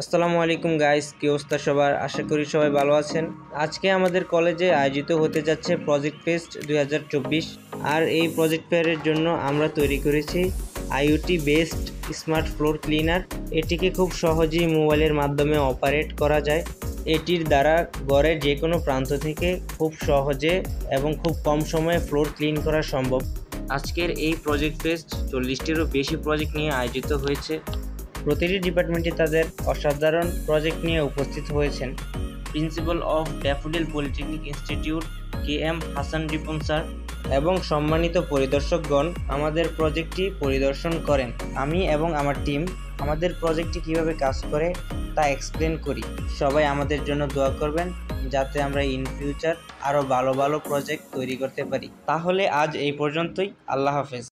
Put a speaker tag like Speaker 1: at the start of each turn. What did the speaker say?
Speaker 1: আসসালামু আলাইকুম গাইস, কি অবস্থা সবার? আশা করি সবাই ভালো আছেন। আজকে আমাদের কলেজে আয়োজিত হতে যাচ্ছে প্রজেক্ট ফেস্ট 2024। আর এই প্রজেক্ট ফেয়ারের জন্য আমরা তৈরি করেছি IoT based smart floor cleaner. এটিকে খুব সহজেই মোবাইলের মাধ্যমে অপারেট করা যায়। এটির দ্বারা ঘরের যে কোনো প্রান্ত থেকে খুব সহজে এবং খুব কম সময়ে ফ্লোর ক্লিন করা সম্ভব। আজকের এই প্রজেক্ট ফেস্ট 40টিরও বেশি প্রজেক্ট নিয়ে আয়োজিত হয়েছে। প্রতিটি ডিপার্টমেন্টে তাদের অসাধারণ প্রজেক্ট নিয়ে উপস্থিত হয়েছেন। Principal of daffodil polytechnic institute KM Hasan Ripon sir এবং সম্মানিত পরিদর্শকগণ আমাদের প্রজেক্টটি পরিদর্শন করেন। আমি এবং আমার টিম আমাদের প্রজেক্টটি কিভাবে কাজ করে তা এক্সপ্লেন করি। সবাই আমাদের জন্য দোয়া করবেন যাতে আমরা ইন ফিউচার আরও ভালো ভালো প্রজেক্ট তৈরি করতে পারি। তাহলে আজ এই পর্যন্তই। আল্লাহ হাফেজ।